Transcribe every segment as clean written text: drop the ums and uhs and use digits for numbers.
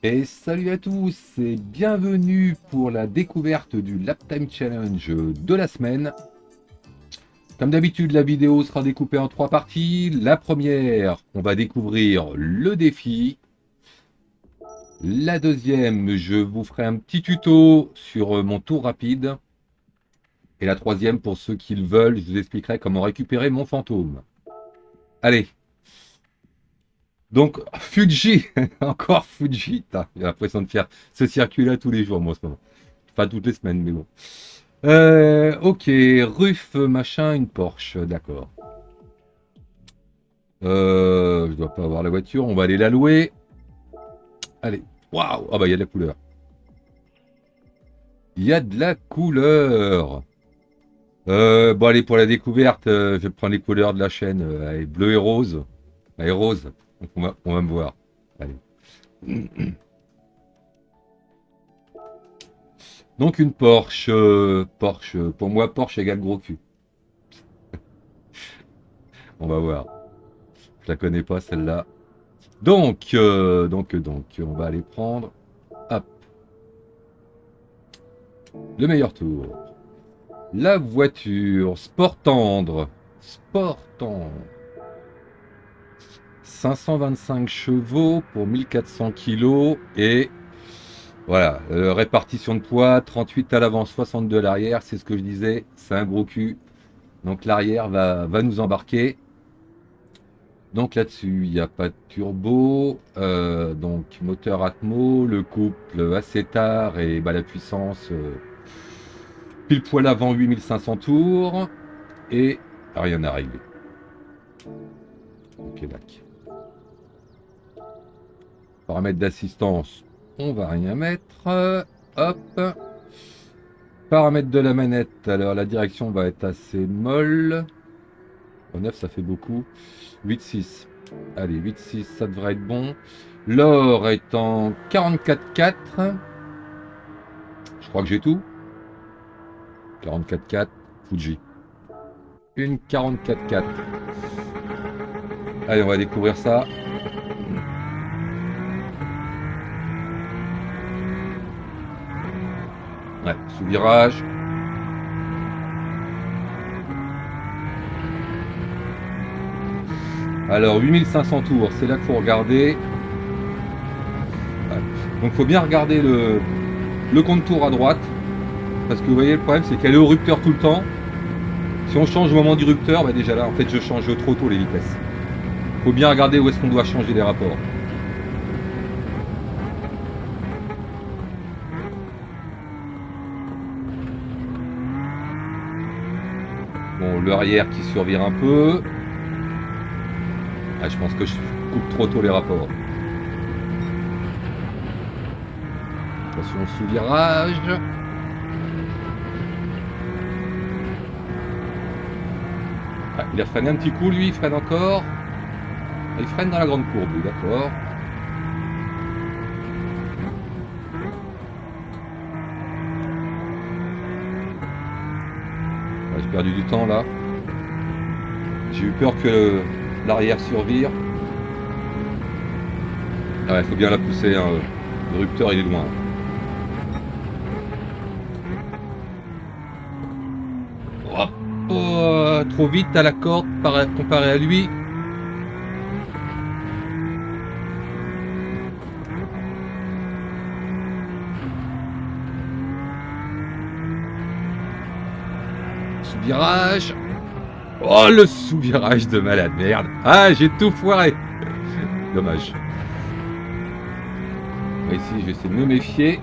Et salut à tous et bienvenue pour la découverte du Lap Time Challenge de la semaine. Comme d'habitude, la vidéo sera découpée en trois parties. La première, on va découvrir le défi. La deuxième, je vous ferai un petit tuto sur mon tour rapide. Et la troisième, pour ceux qui le veulent, je vous expliquerai comment récupérer mon fantôme. Allez, donc Fuji, encore Fuji. Putain, j'ai l'impression de faire ce circuit-là tous les jours, moi, en ce moment. Pas toutes les semaines, mais bon. Ok, Ruf, machin, une Porsche, d'accord. Je dois pas avoir la voiture, on va aller la louer. Allez, waouh, ah bah il y a de la couleur. Il y a de la couleur. Bon allez, pour la découverte, je vais prendre les couleurs de la chaîne, allez, bleu et rose. Allez, rose, donc on va me voir. Allez. Donc une Porsche, Porsche, pour moi Porsche égale gros cul. On va voir. Je la connais pas celle-là. Donc, on va aller prendre, hop, le meilleur tour. La voiture, sport tendre, sport tendre. 525 chevaux pour 1400 kilos et voilà, répartition de poids, 38 à l'avant, 62 à l'arrière, c'est ce que je disais, c'est un gros cul. Donc l'arrière va nous embarquer. Donc là-dessus, il n'y a pas de turbo, donc moteur Atmo, le couple assez tard et bah, la puissance pile poil avant 8500 tours et rien à régler. Ok, d'accord. Paramètres d'assistance, on va rien mettre. Hop. Paramètres de la manette, alors la direction va être assez molle. 9 ça fait beaucoup. 8,6. Allez, 8,6 ça devrait être bon. L'or est en 44,4. Je crois que j'ai tout. 44,4. Fuji. Une 44,4. Allez, on va découvrir ça. Ouais, sous virage. Alors 8500 tours, c'est là qu'il faut regarder. Ouais. Donc il faut bien regarder le compte tour à droite. Parce que vous voyez, le problème c'est qu'elle est au rupteur tout le temps. Si on change au moment du rupteur, bah déjà là, en fait, je change trop tôt les vitesses. Il faut bien regarder où est-ce qu'on doit changer les rapports. Bon, l'arrière qui survire un peu. Ah, je pense que je coupe trop tôt les rapports. Attention sous virage. Ah, il a freiné un petit coup, lui, il freine encore. Ah, il freine dans la grande courbe, d'accord. Ah, j'ai perdu du temps là. J'ai eu peur que l'arrière survire. Ah ouais, il faut bien la pousser, hein. Le rupteur il est loin. Oh, oh, trop vite à la corde comparé à lui. Sous-virage. Oh, le sous-virage de malade, merde. Ah, j'ai tout foiré. Dommage. Ici, je vais essayer de me méfier.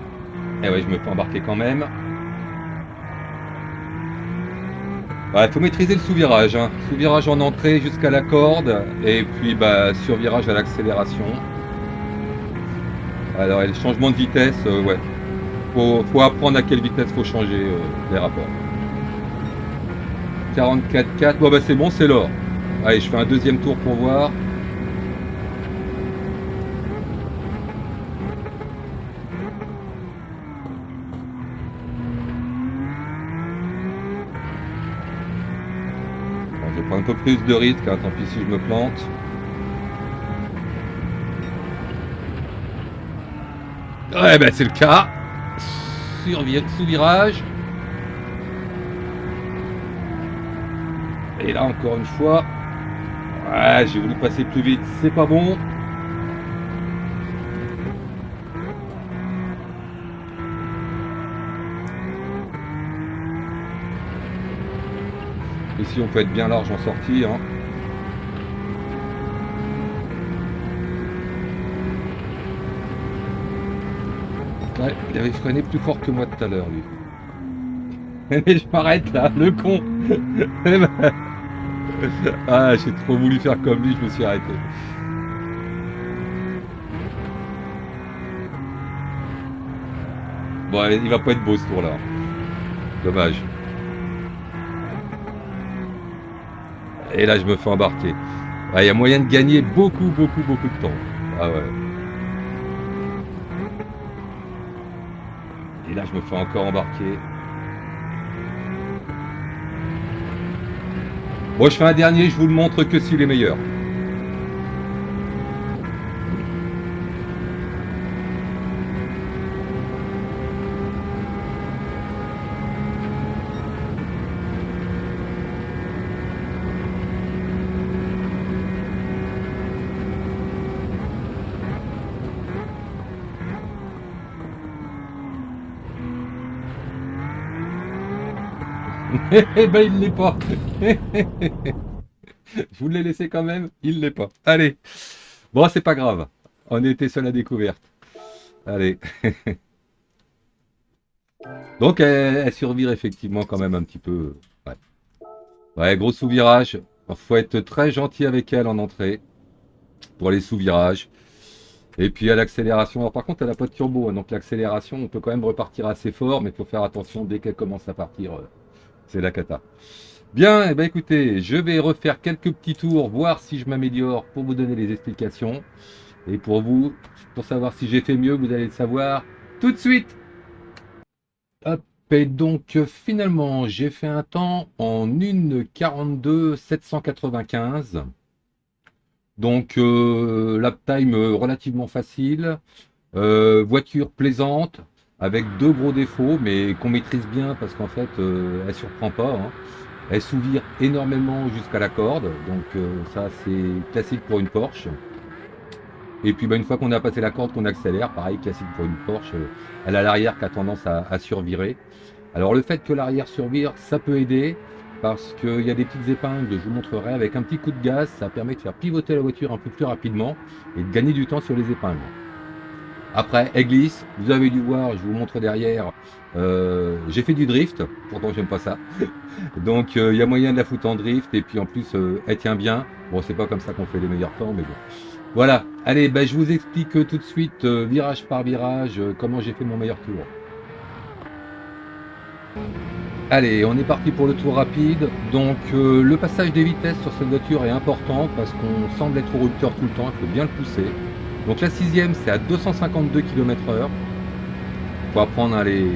Eh ouais, je me fais embarquer quand même. Il faut maîtriser le sous-virage. Hein. Sous-virage en entrée jusqu'à la corde. Et puis, bah, sur-virage à l'accélération. Alors, et le changement de vitesse, ouais. Faut apprendre à quelle vitesse faut changer les rapports. 44,4. Bon, bah, c'est bon, c'est l'or. Allez, je fais un deuxième tour pour voir. Bon, je vais prendre un peu plus de risque, hein, tant pis si je me plante. Ouais, ben c'est le cas. Sous virage. Et là, encore une fois. Ouais, j'ai voulu passer plus vite. C'est pas bon. Ici, on peut être bien large en sortie. Hein. Ouais, il avait freiné plus fort que moi tout à l'heure, lui. Mais je m'arrête là, le con. Ah, j'ai trop voulu faire comme lui, je me suis arrêté. Bon, il va pas être beau ce tour-là. Dommage. Et là, je me fais embarquer. Il y a moyen de gagner beaucoup, beaucoup, beaucoup de temps. Ah ouais. Et là, je me fais encore embarquer. Bon, je fais un dernier, je vous le montre que s'il est meilleur. Eh ben, il l'est pas. Je vous l'ai laissé quand même, il l'est pas. Allez. Bon, c'est pas grave. On était sur la découverte. Allez. Donc, elle survire effectivement quand même un petit peu. Ouais, ouais, gros sous-virage. Faut être très gentil avec elle en entrée pour les sous-virages. Et puis à l'accélération. Alors par contre, elle n'a pas de turbo, hein, donc l'accélération, on peut quand même repartir assez fort, mais il faut faire attention dès qu'elle commence à partir. C'est la cata. Bien, eh ben écoutez, je vais refaire quelques petits tours, voir si je m'améliore pour vous donner les explications. Et pour vous, pour savoir si j'ai fait mieux, vous allez le savoir tout de suite. Hop, et donc finalement, j'ai fait un temps en 1,42 795. Donc lap time relativement facile. Voiture plaisante, avec deux gros défauts, mais qu'on maîtrise bien parce qu'en fait, elle surprend pas. Hein. Elle sous-vire énormément jusqu'à la corde, donc ça c'est classique pour une Porsche. Et puis bah, une fois qu'on a passé la corde, qu'on accélère, pareil, classique pour une Porsche, elle a l'arrière qui a tendance à survirer. Alors le fait que l'arrière survire, ça peut aider, parce qu'il y a des petites épingles, je vous montrerai, avec un petit coup de gaz, ça permet de faire pivoter la voiture un peu plus rapidement et de gagner du temps sur les épingles. Après, elle glisse, vous avez dû voir, je vous montre derrière, j'ai fait du drift, pourtant j'aime pas ça. Donc il y a moyen de la foutre en drift, et puis en plus elle tient bien. Bon, c'est pas comme ça qu'on fait les meilleurs temps, mais bon. Voilà, allez, ben, je vous explique tout de suite, virage par virage, comment j'ai fait mon meilleur tour. Allez, on est parti pour le tour rapide. Donc le passage des vitesses sur cette voiture est important parce qu'on semble être au rupteur tout le temps, il faut bien le pousser. Donc la sixième, c'est à 252 km/h. Il faut apprendre hein, les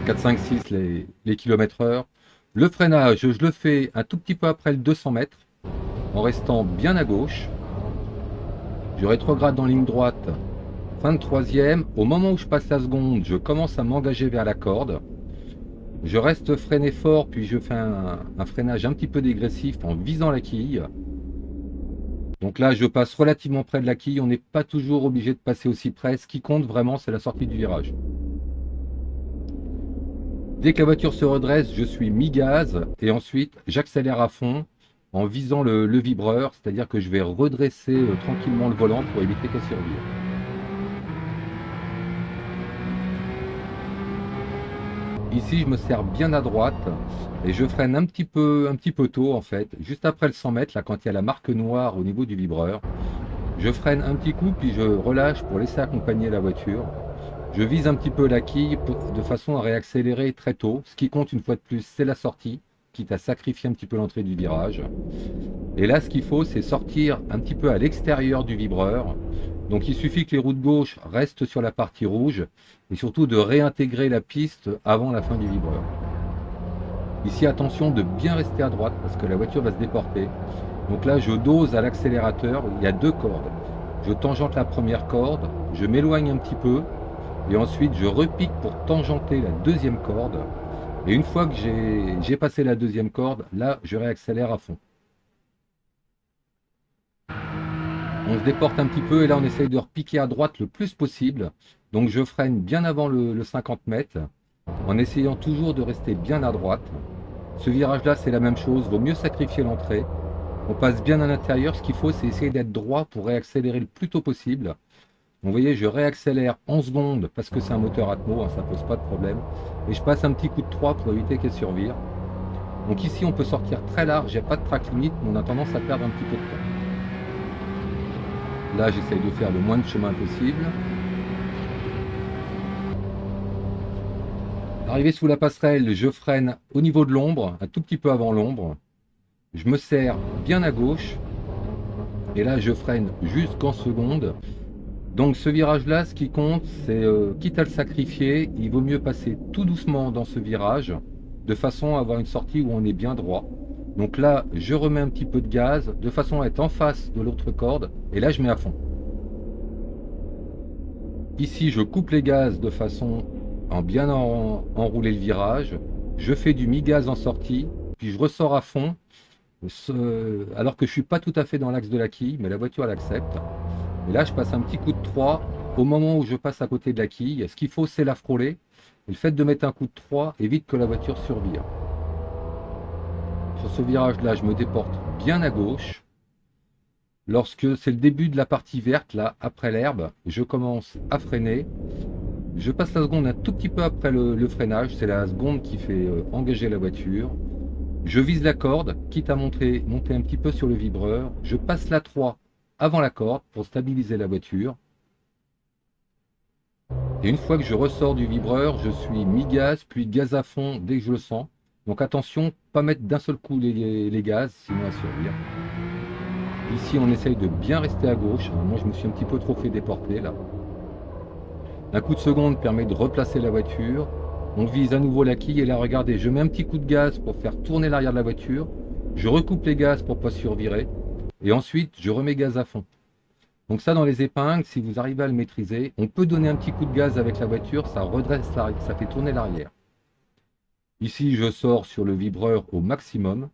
4, 5, 6 les km/h. Le freinage, je le fais un tout petit peu après le 200 mètres, en restant bien à gauche. Je rétrograde en ligne droite, fin de troisième. Au moment où je passe la seconde, je commence à m'engager vers la corde. Je reste freiné fort, puis je fais un freinage un petit peu dégressif en visant la quille. Donc là, je passe relativement près de la quille. On n'est pas toujours obligé de passer aussi près. Ce qui compte vraiment, c'est la sortie du virage. Dès que la voiture se redresse, je suis mi-gaz et ensuite j'accélère à fond en visant le vibreur, c'est-à-dire que je vais redresser tranquillement le volant pour éviter qu'elle survire. Ici, je me sers bien à droite et je freine un petit peu tôt en fait. Juste après le 100 mètres, là, quand il y a la marque noire au niveau du vibreur, je freine un petit coup puis je relâche pour laisser accompagner la voiture. Je vise un petit peu la quille de façon à réaccélérer très tôt. Ce qui compte une fois de plus, c'est la sortie, quitte à sacrifier un petit peu l'entrée du virage. Et là, ce qu'il faut, c'est sortir un petit peu à l'extérieur du vibreur. Donc il suffit que les roues de gauche restent sur la partie rouge et surtout de réintégrer la piste avant la fin du vibreur. Ici, attention de bien rester à droite parce que la voiture va se déporter. Donc là, je dose à l'accélérateur, il y a deux cordes. Je tangente la première corde, je m'éloigne un petit peu Et ensuite, je repique pour tangenter la deuxième corde. Et une fois que j'ai passé la deuxième corde, là, je réaccélère à fond. On se déporte un petit peu et là, on essaye de repiquer à droite le plus possible. Donc, je freine bien avant le 50 mètres en essayant toujours de rester bien à droite. Ce virage-là, c'est la même chose. Vaut mieux sacrifier l'entrée. On passe bien à l'intérieur. Ce qu'il faut, c'est essayer d'être droit pour réaccélérer le plus tôt possible. Donc, vous voyez, je réaccélère en secondes parce que c'est un moteur Atmo, hein, ça pose pas de problème. Et je passe un petit coup de 3 pour éviter qu'elle survire. Donc ici, on peut sortir très large. Il n'y a pas de track limite, mais on a tendance à perdre un petit peu de temps. Là, j'essaye de faire le moins de chemin possible. Arrivé sous la passerelle, je freine au niveau de l'ombre, un tout petit peu avant l'ombre. Je me serre bien à gauche. Et là, je freine jusqu'en seconde. Donc ce virage-là, ce qui compte, c'est quitte à le sacrifier, il vaut mieux passer tout doucement dans ce virage, de façon à avoir une sortie où on est bien droit. Donc là, je remets un petit peu de gaz, de façon à être en face de l'autre corde, et là, je mets à fond. Ici, je coupe les gaz de façon à bien enrouler le virage. Je fais du mi-gaz en sortie, puis je ressors à fond, alors que je ne suis pas tout à fait dans l'axe de la quille, mais la voiture l'accepte. Et là, je passe un petit coup de 3 au moment où je passe à côté de la quille. Ce qu'il faut, c'est la frôler. Et le fait de mettre un coup de 3 évite que la voiture survire. Sur ce virage-là, je me déporte bien à gauche. Lorsque c'est le début de la partie verte, là, après l'herbe, je commence à freiner. Je passe la seconde un tout petit peu après le freinage. C'est la seconde qui fait engager la voiture. Je vise la corde, quitte à monter un petit peu sur le vibreur. Je passe la 3 avant la corde pour stabiliser la voiture. Et une fois que je ressors du vibreur, je suis mi-gaz, puis gaz à fond dès que je le sens. Donc attention, pas mettre d'un seul coup les gaz, sinon à survie. Ici, on essaye de bien rester à gauche. Moi, je me suis un petit peu trop fait déporter là. Un coup de seconde permet de replacer la voiture. On vise à nouveau la quille et là, regardez, je mets un petit coup de gaz pour faire tourner l'arrière de la voiture. Je recoupe les gaz pour ne pas survirer. Et ensuite, je remets gaz à fond. Donc ça, dans les épingles, si vous arrivez à le maîtriser, on peut donner un petit coup de gaz avec la voiture, ça redresse l'arrière, ça fait tourner l'arrière. Ici, je sors sur le vibreur au maximum.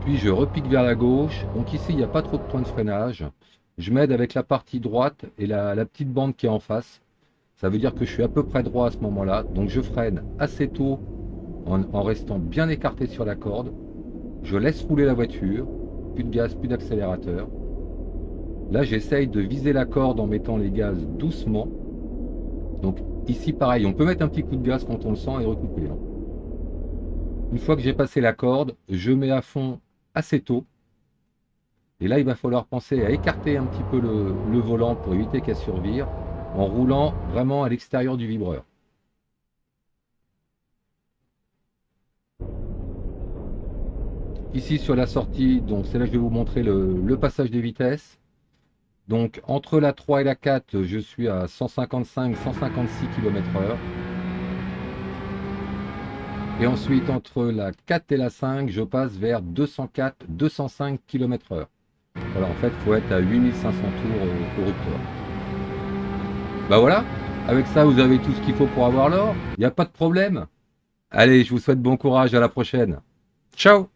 Puis je repique vers la gauche. Donc ici, il n'y a pas trop de points de freinage. Je m'aide avec la partie droite et la petite bande qui est en face. Ça veut dire que je suis à peu près droit à ce moment-là. Donc je freine assez tôt en restant bien écarté sur la corde. Je laisse rouler la voiture. Plus de gaz, plus d'accélérateur. Là, j'essaye de viser la corde en mettant les gaz doucement. Donc ici, pareil, on peut mettre un petit coup de gaz quand on le sent et recouper. Une fois que j'ai passé la corde, je mets à fond assez tôt. Et là, il va falloir penser à écarter un petit peu le volant pour éviter qu'elle survire en roulant vraiment à l'extérieur du vibreur. Ici, sur la sortie, donc c'est là que je vais vous montrer le passage des vitesses. Donc entre la 3 et la 4, je suis à 155-156 km/h. Et ensuite, entre la 4 et la 5, je passe vers 204-205 km/h. Voilà, en fait, il faut être à 8500 tours au rupteur. Bah voilà, avec ça, vous avez tout ce qu'il faut pour avoir l'or. Il n'y a pas de problème. Allez, je vous souhaite bon courage, à la prochaine. Ciao!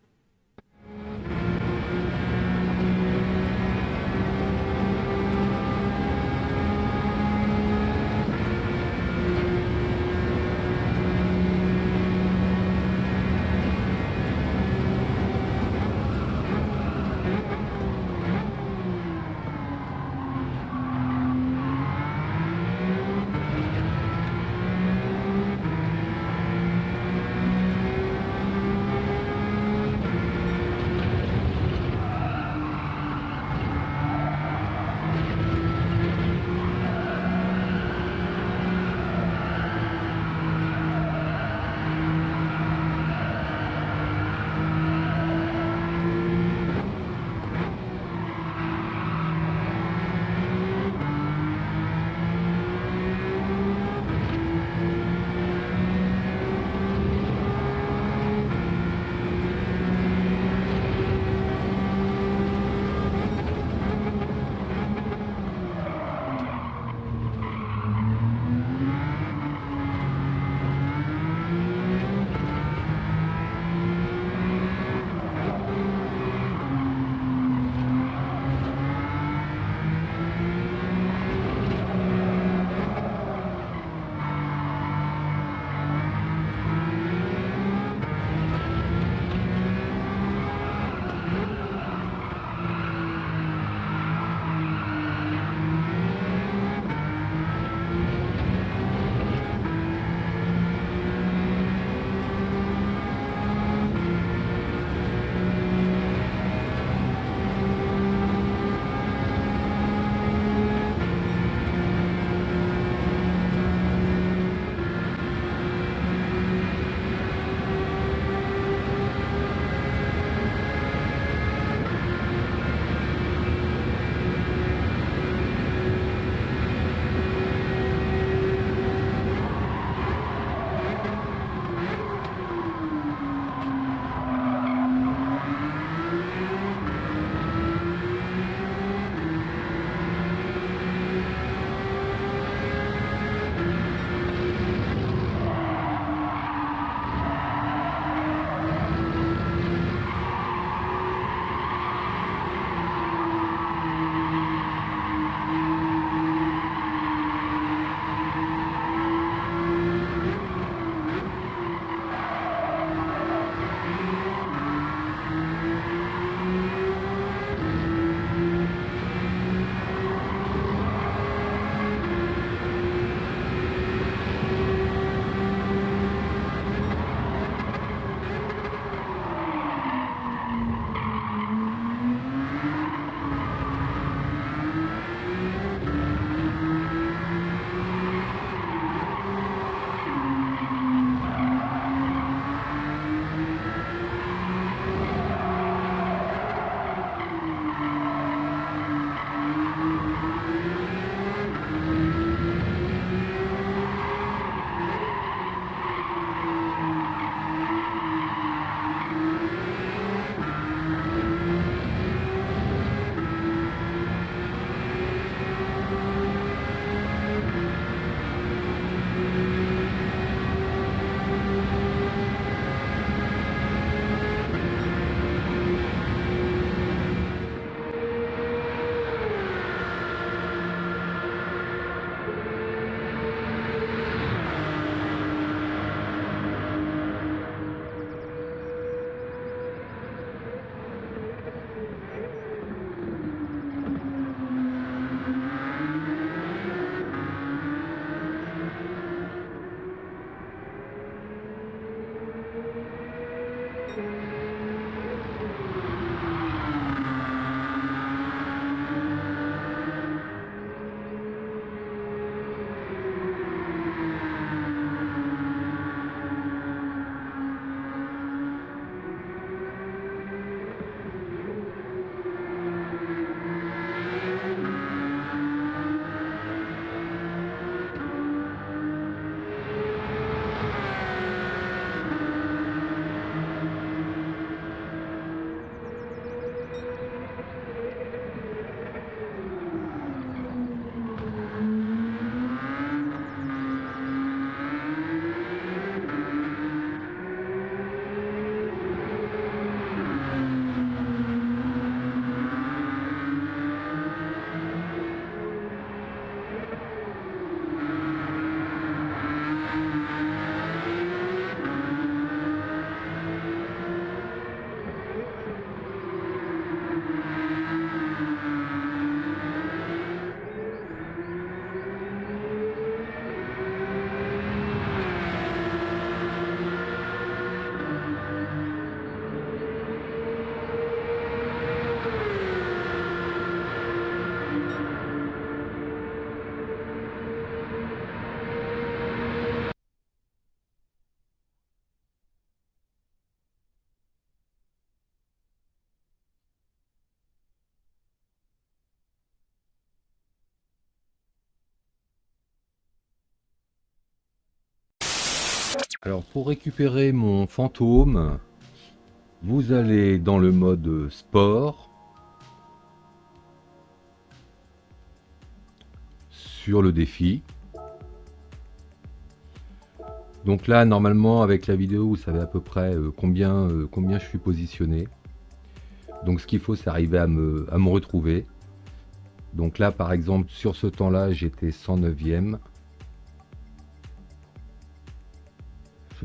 Alors pour récupérer mon fantôme, vous allez dans le mode sport, sur le défi. Donc là, normalement, avec la vidéo, vous savez à peu près combien je suis positionné. Donc ce qu'il faut, c'est arriver à me retrouver. Donc là, par exemple, sur ce temps-là, j'étais 109e.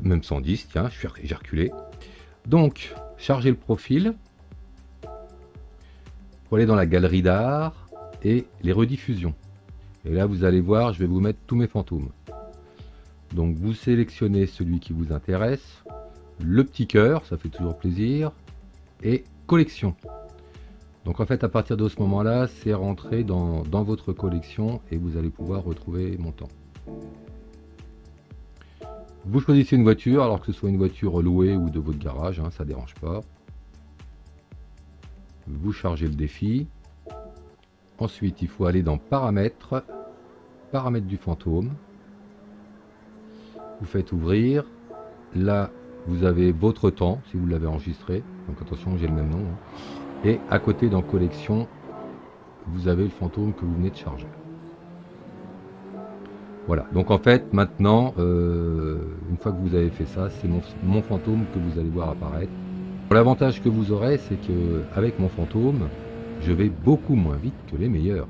Même 110, tiens, j'ai reculé. Donc, chargez le profil. Pour aller dans la galerie d'art et les rediffusions. Et là, vous allez voir, je vais vous mettre tous mes fantômes. Donc vous sélectionnez celui qui vous intéresse, le petit cœur, ça fait toujours plaisir, et collection. Donc en fait, à partir de ce moment-là, c'est rentré dans votre collection et vous allez pouvoir retrouver mon temps. Vous choisissez une voiture, alors que ce soit une voiture louée ou de votre garage, hein, ça ne dérange pas. Vous chargez le défi. Ensuite, il faut aller dans paramètres, paramètres du fantôme. Vous faites ouvrir. Là, vous avez votre temps, si vous l'avez enregistré. Donc attention, j'ai le même nom. Hein. Et à côté, dans collection, vous avez le fantôme que vous venez de charger. Voilà, donc en fait, maintenant, une fois que vous avez fait ça, c'est mon fantôme que vous allez voir apparaître. L'avantage que vous aurez, c'est que avec mon fantôme, je vais beaucoup moins vite que les meilleurs.